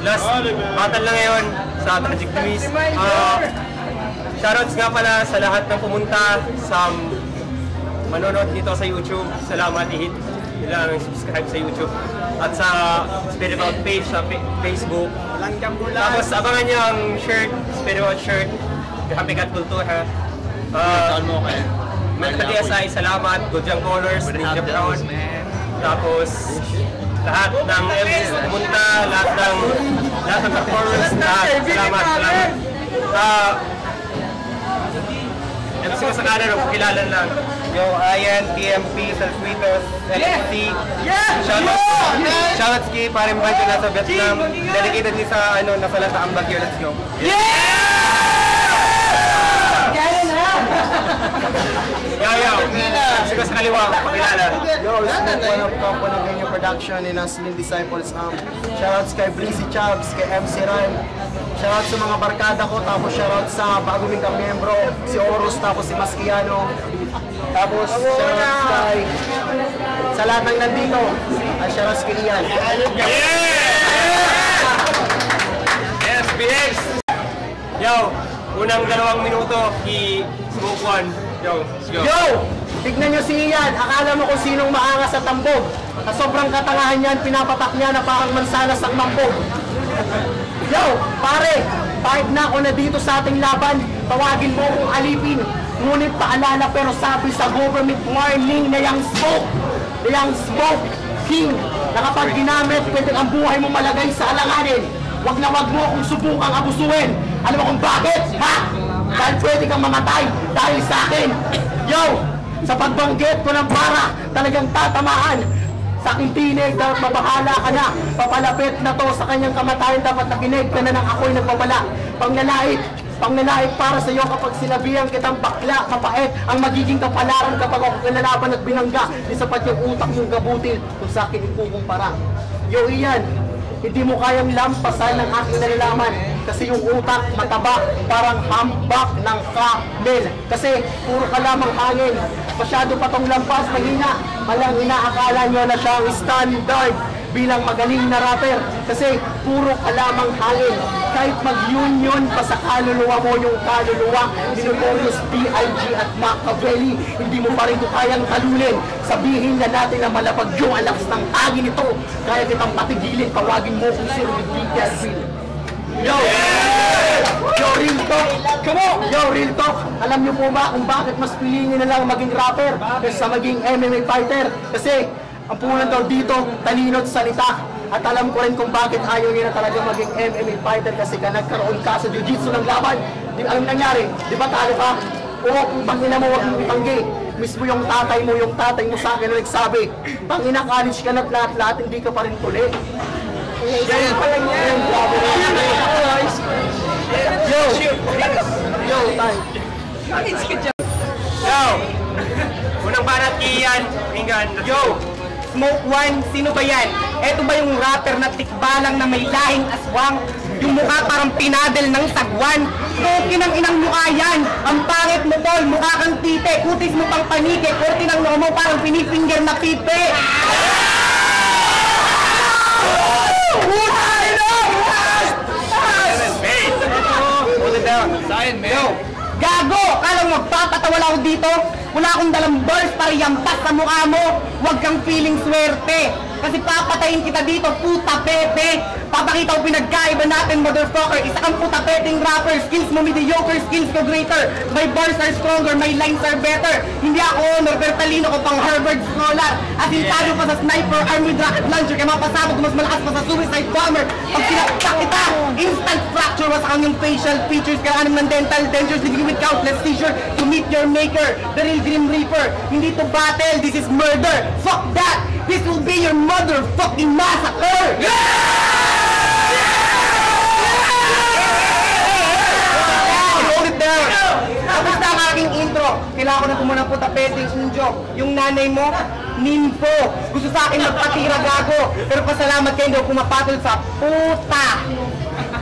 last battle na ngayon sa Tragic Twist. Shoutouts nga pala sa lahat ng pumunta sa manonood dito sa YouTube. Salamat, i-hit nila ang subscribe sa YouTube at sa Spirit Out page sa Facebook. Tapos abangan nyo ang shirt, Spirit Out shirt, Happy Cat Kultura. Magka-DSI, salamat, Goodjang Colors, Ninja Brown. Tapos lahat ng MCs na pumunta, lahat ng performers, salamat. MC ko sa kanan, pakilala lang. Yo, Ayan, TMP, Salswitos, LST. Shoutouts kay Paring Banjo nasa Vietnam. Dedicated niya sa nasa lang sa Ambag yun. Let's go. Yo, MC ko sa kaliwa, pakilala. Yo, Smoke One of Campo ng Ganyo Production and Slim Disciples. Shoutouts kay Breezy Chubbs, kay MC Rhyme. Shoutout sa mga barkada ko, tapos shoutout sa bago ming kamiyembro, si Oros, tapos si Maskiano. Tapos shoutout kay sa lahat ng nandito, shoutout kay Ian. SBX! Yo, unang 2 minuto kay Smoke One. Yo, let's go. Yo! Tignan nyo si Ian, akala mo kung sinong maangas sa tambog. Sa sobrang katangahan niyan, pinapatak niya na parang mansanas ang mambog. Yo, pare, kahit na ako na dito sa ating laban, tawagin mo kong alipin. Ngunit paalala pero sabi sa government warning na yung smoke king, na kapag ginamit, pwede ang buhay mo malagay sa alanganin. Wag na wag mo kung subukang abusuin. Alam mo kung bakit, ha? Dahil pwede kang mamatay dahil sa akin. Yo, sa pagbanggit ko ng para, talagang tatamaan. Sa aking tinig, dapat mabahala ka na. Papalapit na to sa kanyang kamatayan. Dapat nakinig ka na ng ako'y nagbabala. Pangnanait para sa iyo kapag sinabihan kitang bakla, mapait ang magiging kapalaran kapag ako kinalaban at binangga. Di sapat yung utak yung gabutil kung sa akin ikukumpara. Yo, Ian, hindi mo kayang lampasan ng aking nalalaman. Kasi yung utak mataba, parang hambak ng kamel. Kasi puro ka lamang hangin. Masyado pa tong lampas, mahina. Malang inaakala nyo na siya ang standard bilang magaling na rapper. Kasi puro ka lamang hangin. Kahit mag-union pa sa kaluluwa mo yung kaluluwa ni Notorious B.I.G. at Machiavelli, hindi mo pa rin ko kayang talunin. Sabihin na natin na malapag yung alakas ng hangin ito. Kaya kitang patigilin, tawagin mo kung sino yung BTS. Yo! Yo, real talk! Come on! Yo, real talk! Alam niyo po ba kung bakit mas piliin na lang maging rapper kaysa maging MMA fighter? Kasi ang punan daw dito, talino at salita. At alam ko rin kung bakit ayaw niya na talaga maging MMA fighter kasi nagkaroon ka sa jiu-jitsu ng laban. Alam nangyari? Di ba talo ka? Oo, kung pangina mo, huwag mong itanggi. Mismo yung tatay mo sa akin na nagsabi, pangina college ka na't lahat-lahat, hindi ka pa rin tuli. Yo, tay. Yo! Unang banat kay Ian, pakinggan. Yo! Smoke One, sino ba yan? Eto ba yung rapper na tikbalang na may lahing aswang? Yung mukha parang pinadel ng sagwan? Tokin ang inang mukha yan! Ang pangit mo tol, mukha kang tite, kutis mo pang panike, korte ng noo mo parang pinifinger na pipe! Hold it down. Sign, man. Yo! Gago! Kalang magpapatawala ako dito? Wala akong dalang balls para yampas sa mukha mo. Huwag kang feeling swerte. Kasi papatayin kita dito, puta pete. Papakita ko pinagkaiba natin, motherfucker. Isa kang puta peteng rapper. Skills mo mediocre, skills ko greater. My bars are stronger, my lines are better. Hindi ako honor, pero talino ko pang Harvard scholar. At talo pa sa sniper, army rocket launcher. Kaya mapasabog mas malakas pa sa suicide bomber. Pag sinaktak kita, instant fracture was ang yung facial features. Kaya anong ng dental dentures, living with countless seizure to meet your maker, the real Grim Reaper. Hindi to battle, this is murder. Fuck that! This will be your motherfucking massacre! Hold it down! Tapos na ang aking intro. Kailangan ko na pumunang puta petting joke. Yung nanay mo, ninfo. Gusto sa akin magpatira gago. Pero pasalamat kayo hindi ako pumapatol sa puta.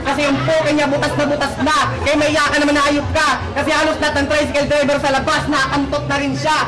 Kasi yung puke niya butas na. Kaya may ka naman na hayop ka. Kasi halos lahat ng tricycle driver sa labas, nakakantot na rin siya.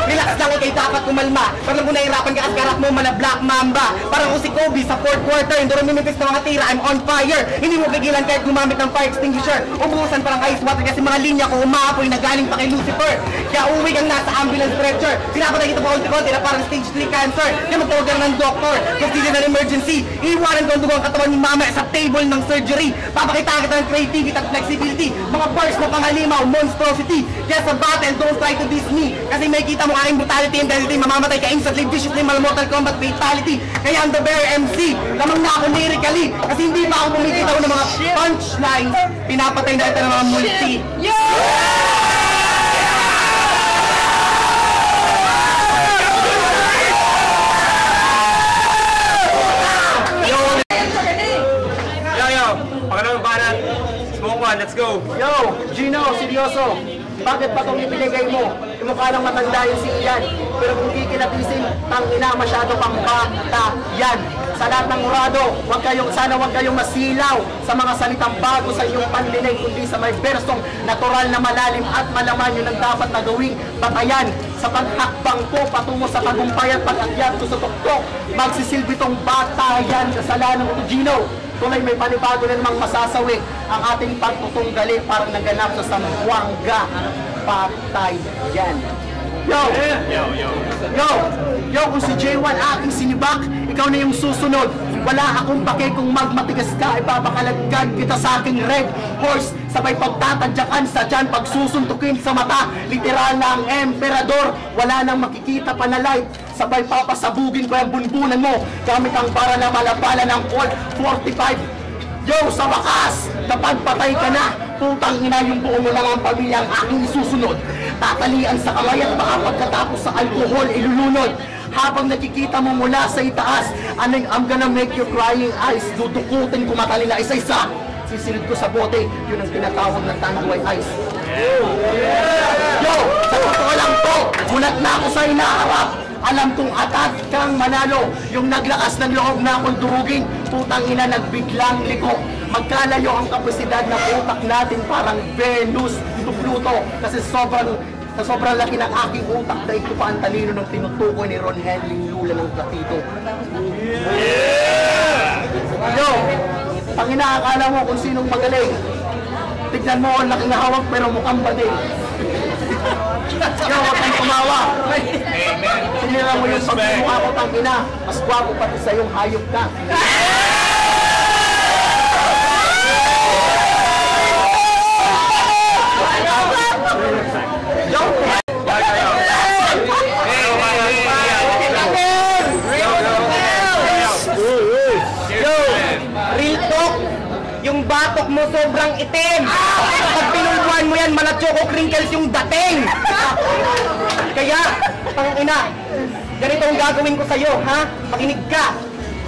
Relax lang, ikay dapat kumalma. Parang kung nahirapan ka at karak mo, mala Black Mamba. Parang kung si Kobe sa 4th quarter, hindi rin mimipis ng mga tira, I'm on fire. Hindi mo pigilan kahit gumamit ng fire extinguisher. Ubusan parang ice water kasi mga linya ko umaapoy na galing pa kay Lucifer. Kaya uwi kang nasa ambulance stretcher. Pinapatay kita pa konti-konti na parang stage 3 cancer. Kaya magtawag ka ng doktor. Kasi din an emergency. Iiwanan ko ang dugo ang katawan ni mama sa table ng surgery. Papakita kita ng creativity at flexibility. Mga bars na pangalimaw, monstrosity. Kaya sa battle, don't try to diss me. Kasi may kita mo aking brutality and density. Mamamatay ka instantly, viciously, Mortal Kombat fatality. Kaya ang The Bear MC. Lamang na ako lyrically. Kasi hindi pa ako pumikita ng mga punchlines. Pinapatay na ito ng mga multi. Pangalawang banat, smoke one, let's go! Yo, Gino, seryoso. Bakit pa itong ibinigay mo? Mukha lang matanda yung si Ian. Pero kung kikilatisin, tangina masyado pang bata yan. Sa lahat ng murado, sana wag kayong masilaw sa mga salitang bago sa inyong panlinig, kundi sa may bersong natural na malalim at malaman yun ang dapat na gawing batayan. Sa paghakbang ko patungo sa tagumpay at pag-akyat ko sa tuktok, magsisilbi tong bata yan. Kasalanan ko to, Gino. Tuloy may panibago na namang masasawi ang ating pagtutunggali parang naganap sa Zamboanga. Patay yan. Yo, kung si J1 aking sinibak, ikaw na yung susunod. Wala akong pake kung magmatigas ka, ipapakalagkan kita sa aking red horse. Sabay pagtatadyakan sa dyan, pagsusuntukin sa mata. Literal na ang emperador, wala nang makikita pa na light. Sabay papasabugin ko yung bunbunan mo gamit ang bara na malapala ng Colt 45. Yo, sa wakas, kapag patay ka na, putang ina yung buong mo lang ang pamilya ang aking isusunod. Tatalian sa kamay at baka pagkatapos sa alkohol ilulunod. Habang nakikita mo mula sa itaas, I'm gonna make you crying eyes. Dudukutin ko matali na isa-isa. Sisilid ko sa bote, yun ang tinatawag ng Tanduay Ice. Yo, sa totoo lang to, mulat na ako sa inaharap. Alam kong atat kang manalo. Yung naglakas ng loob na akong durugin, putang ina nagbiglang liko. Magkalayo ang kapasidad ng utak natin parang Venus to Pluto. Kasi sobrang laki ng aking utak na ito pa ang talino ng tinutukoy ni Ron Henling Lula ng Platito. Yo, pang inaakala mo kung sinong magaling. Tignan mo ang laking hawak pero mukhang bading. Yo, huwag kang tumawa. Sinira mo yung pagmumukha ko tangina. Mas gwapo pati sa yung hayop ka. Real talk, yung batok mo sobrang itim. Pag pinulbuhan mo yan, choco crinkles yung dating. Kaya, tangina, ganito ang gagawin ko sa'yo, ha? Makinig ka.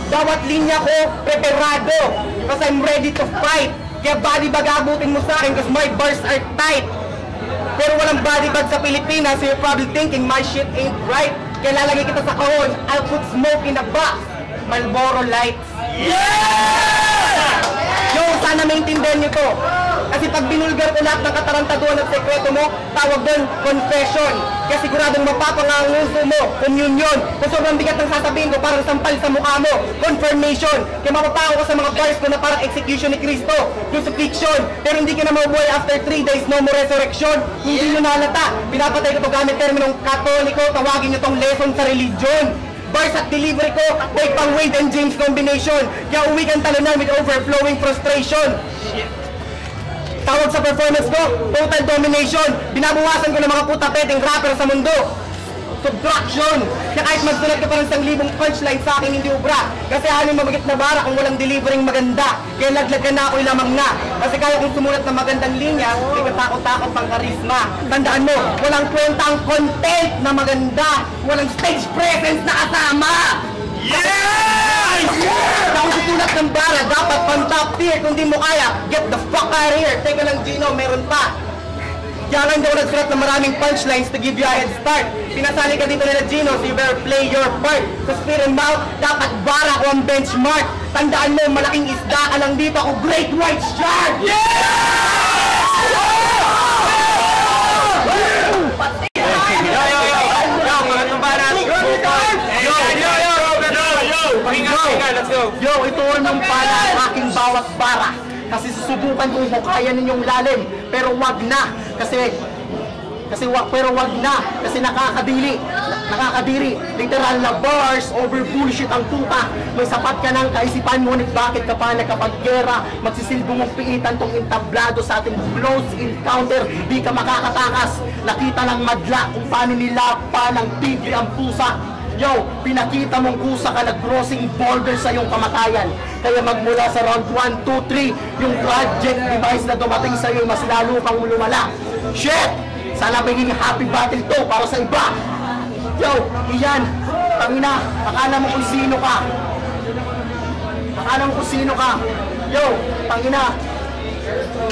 Bawat linya ko, preparado. Because I'm ready to fight. Kaya body bag abutin mo sa akin because my bars are tight. Pero walang body bag sa Pilipinas, so you're probably thinking my shit ain't right. Kaya lalagay kita sa kahon, I'll put smoke in a box. Marlboro Lights. Yo, sana maintindihan nyo to. Kasi pag binulgar ko lahat ng katarantaduan at sekreto mo, tawag doon confession. Kaya siguradong mapapanganguso mo, communion. Kung sobrang bigat ng sasabihin ko, parang sampal sa mukha mo, confirmation. Kaya mapapako ko sa mga bars ko na parang execution ni Cristo, crucifixion. Pero hindi ka na mabuhay after 3 days, no more resurrection. Hindi nyo nalata. Pinapatay ko to gamit terminong katoliko, tawagin nyo tong lesson sa religion. Bars at delivery ko, may pang Wade and James combination. Kaya uwi kang talunan with overflowing frustration. Tawag sa performance ko, total domination. Binabawasan ko ng mga puta peteng rapper sa mundo. Subtraction. Kaya kahit magsunod ka pa ng 1,000 punchline sa akin hindi ubra. Kasi haling mabagit na bara kung walang delivering maganda. Kaya laglagan na ako'y lamang na. Kasi kaya kong sumulat ng magandang linya, hindi ka takot-takot pang karisma. Tandaan mo, walang kwentang content na maganda. Walang stage presence na kasama. Yes! Kung susulat ng bara, dapat pang top tier. Kung di mo kaya, get the fuck out of here. Teka lang Gino, meron pa. Kaya nga hindi ako nagsulat ng maraming punchlines to give you a head start. Pinasali ka dito nila Gino, so you better play your part. Sa spit and mouth, dapat bara ko ang benchmark. Tandaan mo, malaking isda ka lang dito, ako great white shark! Yo, ituon ng pala ang aking bawat bara. Kasi susubukan kung kaya ninyong lalim. Pero wag na. Pero wag na. Kasi nakakadiri. Literal na bars over bullshit ang tuta. May sapat ka ng kaisipan, ngunit bakit ka pa nagkapaggera? Magsisilbong mong piitan tong entablado sa ating close encounter. Di ka makakatakas. Nakita ng madla kung paano nilapa ng tigre ang pusa. Yo, pinakita mong kusa ka nag-crossing border sa iyong kamatayan. Kaya magmula sa round 1, 2, 3, yung project device na dumating sa iyo, mas lalo pang lumala. Shit! Sana maging happy battle to para sa iba. Yo, iyan, tangina, akala mo kung sino ka. Yo, tangina,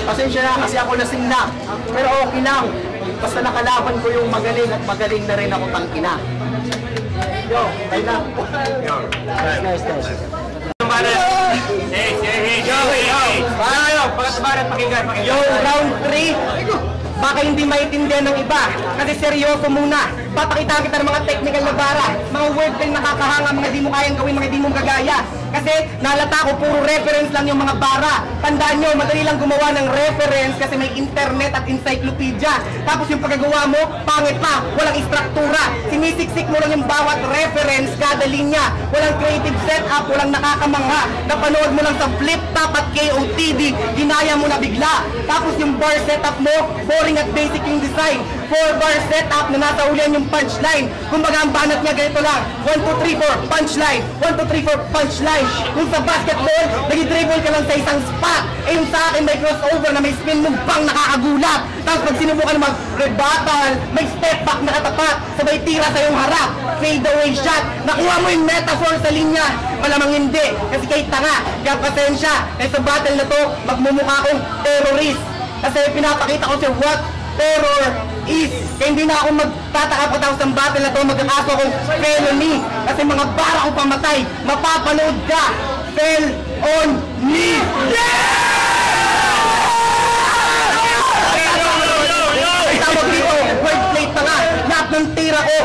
pasensya na kasi ako lasing na. Pero okay lang, basta nakalaban ko yung magaling at magaling na rin ako tangina. Yo, tayo na. Nice. Yo, round 3. Baka hindi maintindihan ng iba. Kasi seryoso muna. Papakita kita ng mga technical na bara. Mga wordplay nakakahanga, mga di mo kayang gawin, mga di mo gagaya. Kasi nalata ko, puro reference lang yung mga bara. Tandaan nyo, madali lang gumawa ng reference kasi may internet at encyclopedia. Tapos yung pagkagawa mo, pangit pa, walang istruktura. Sinisiksik mo lang yung bawat reference, kada linya. Walang creative setup, walang nakakamangha. Napanood mo lang sa flip top at KOTD, ginaya mo na bigla. Tapos yung bar setup mo, boring at basic yung design. 4-bar setup na nasa ulian yung punchline. Kumbaga ang banat niya ganito lang. 1, 2, 3, 4, punchline. 1, 2, 3, 4, punchline. Kung sa basketball, nag-dribble ka lang sa isang spot. Eh yung sa akin may crossover na may spin move bang nakakagulat. Tapos pag sinubukan na mag-rebuttal, may step back na katapat, sabay tira sa iyong harap. Fade away shot. Nakuha mo yung metaphor sa linya. Malamang hindi, kasi kahit tanga. Kaya pasensya, eh sa battle na to, magmumukha akong terrorist. Kasi pinapakita ko sa what terror is. Kaya hindi na ako magtataka pagkatapos ng battle na to, magkakaso akong felony. Kasi mga bara ko pamatay, mapapanood ka. Fell on me. Tawag dito, wordplay pa nga. Lahat ng tira ko,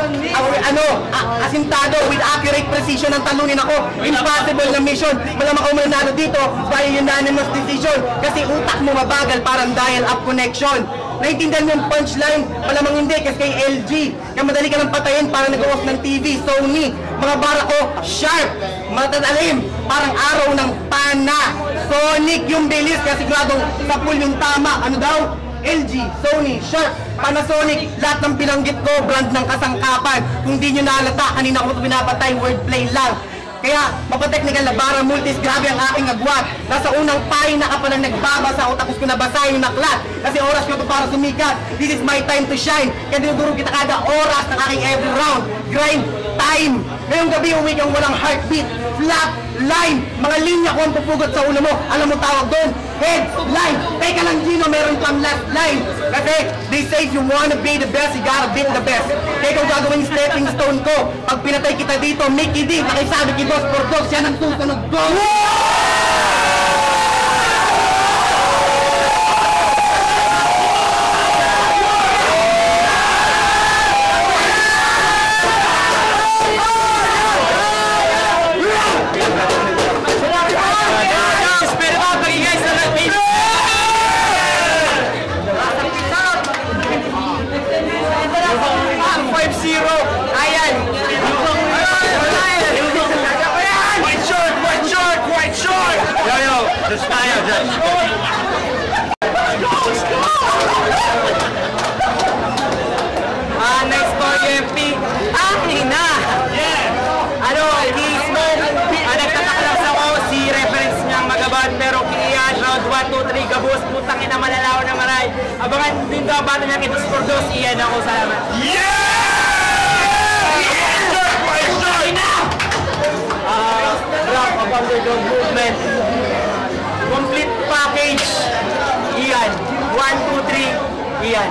asintado with accurate precision ang talunin ako. Impossible na mission. Malamang ako mananalo dito by unanimous decision. Kasi utak mo mabagal, parang dial-up connection. Naintindihan mo yung punchline? Malamang hindi kasi kay LG. Kaya madali ka lang patayin para nag-off ng TV, Sony. Mga bara ko, sharp, matatalim, parang araw ng pana. Sonic yung bilis kasi siguradong sa pool yung tama. Ano daw? LG, Sony, Sharp, Panasonic, lahat ng binanggit ko, brand ng kasangkapan. Kung di nyo naalata, kanina ko ito pinapatay, wordplay lang. Kaya, mapatechnical na bara multis, grabe ang aking agwat. Nasa unang pahina ka pa lang nagbabasa o tapos ko nabasahin yung naklat. Kasi oras ko ito para sumikat. This is my time to shine. Kaya dinuduro kita kada oras ng aking every round. Grind time. Ngayong gabi uwi kang walang heartbeat. Flat line. Mga linya ko ang pupugot sa ulo mo. Alam mo tawag doon? Headline. Teka lang Gino, meron kang last line. Kasi they say if you wanna be the best, you gotta beat the best. Kaya kung gagawin yung stepping stone ko, pag pinatay kita dito, Mickey D, nakisabi kay Boss Pordogs, yan ang susunod ko. Just tayo, just. Next story, MP. Hina! Ano, hindi smoke. Nagtatak lang sa ko, si reference niyang magaban. Pero kiyan, round 1, 2, 3, gabos, putang ina, malalaw na maray. Abangan din daw ba na niyang ito score dos, iyan ako, salamat. Rock of underdog movement. Complete package. Iyan. 1, 2, 3. Iyan.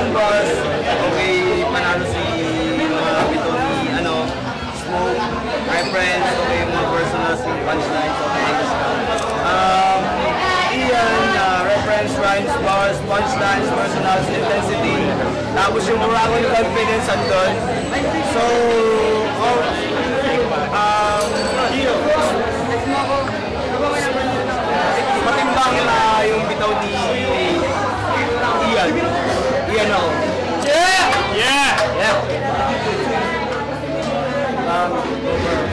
Yun, boss. Okay, panalo si bito ni, Smoke, my friends, okay, mga personals, yung punchlines, okay. Ian, reference, rhymes, bars, punchlines, personals, intensity. Tapos yung Moroccan confidence andun. So, matimbang na yung bitaw ni Ian. Ian ako. Yeah!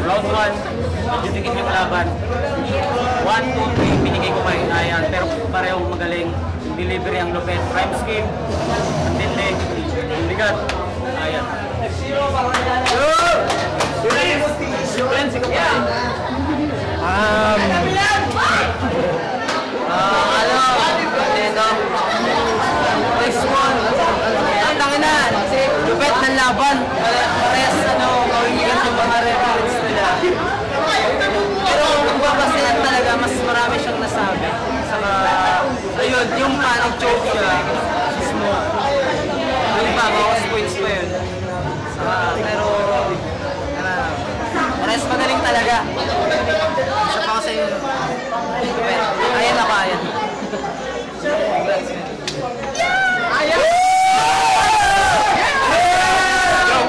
Round 1, didikit yung laban. 1, 2, 3, binigay ko kay Ayan. Pero parehong magaling. Yung delivery ang lupet. Rhyme scheme, ang tindi, ang bigat. Ayan. Next one. Ang tanginan. Lupet ng laban. Parehas kawigan yung mga reference nila. Pero kung babasayan talaga, mas marami siyang nasabi. Saka, ayun, yung panic-choke siya, si Smoke. Yung iba, bawas points pa yun. Saka, pero, parehas magaling talaga. Isa pa kasi yun. Ayan na kaya.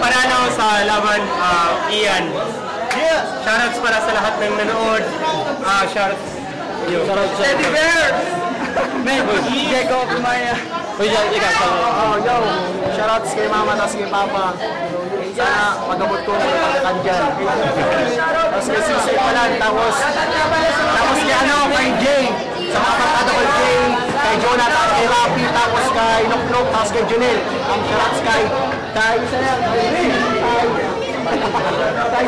Panalo sa laban, Ian. Shoutouts para sa lahat ng nanood. Shoutouts. Teddy Bear! Man, Jacob, Maya. Yo, shoutouts kay mama, tas kay papa. Sana magamot ko ng pagkakan dyan. Tapos kay Sisay Palan, tapos kay Jay. Sa mga pagkada kay Jay, kay Jonathan, kay Rafi, tapos kay Noknok, tapos kay Junel. Ang shoutouts kay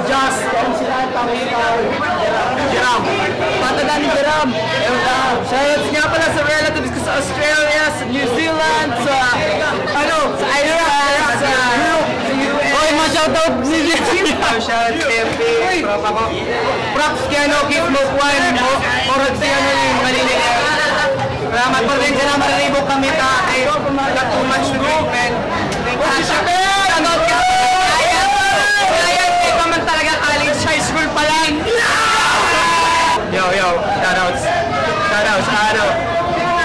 Jazz, kay sila, tapos kay Jeram. Patadan ni Jeram. Shoutouts nga pala sa relatives ko sa Australia, sa New Zealand, sa Ireland, sa US. Oy, ma-shoutout ni Jeram. Shout TMP, prop ako. Props kay Keith Smoke One, Orag si yung Manila. Salamat po rin sila, mararibok kami got too much to drink, man. Shoutout ka. Ayan, ikaw man talaga college, high school pa lang. Yo, shoutouts.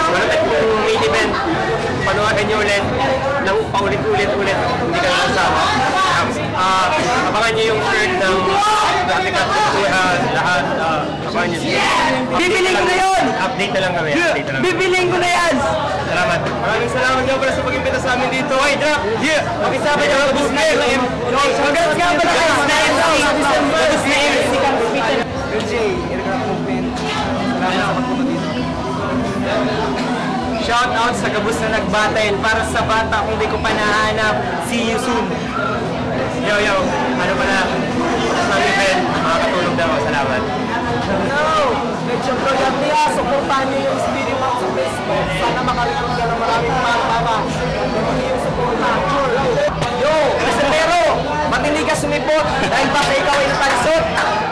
Malapit kong main event. Panuwagan nyo ulit ng paulit-ulit. Hindi ka nakasama. Abangan nyo yung shirt ng lahat. Abangan nyo. Bibiling ko na yun! Update na lang kami. Bibiling ko na yan! Salamat. Maraming salamat nga pala sa pag-imbita sa amin dito. Ay, drop! Yeah! Makisama niyo ang bus na yun. Congrats nga pala kayo sa LJ, Aircraft Movement. Salamat sa pagpunta dito. Shout out sa Gabus na nagbattle para sa bata kung di ko pa nahanap. See you soon. Yo, ano pala? Ang event, makakatulog daw. Salamat. Medyo program niya, supportahan niyo yung Spirit Box sa Facebook. Sana makalikot ka ng maraming mga yung supporta. Yo, Pero, matindi ka sumipot dahil pa sa ikaw ay natagsot.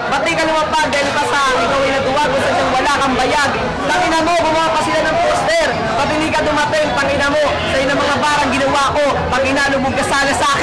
Bati ka lumapag dahil pa sa ikaw ay natuwag kung saan wala kang bayag. Tangina mo, gumawa pa sila ng poster. Matindi ka dumating, tangina mo. Sa'yo ng mga barang ginawa ko. Pag inalubog ka sana sa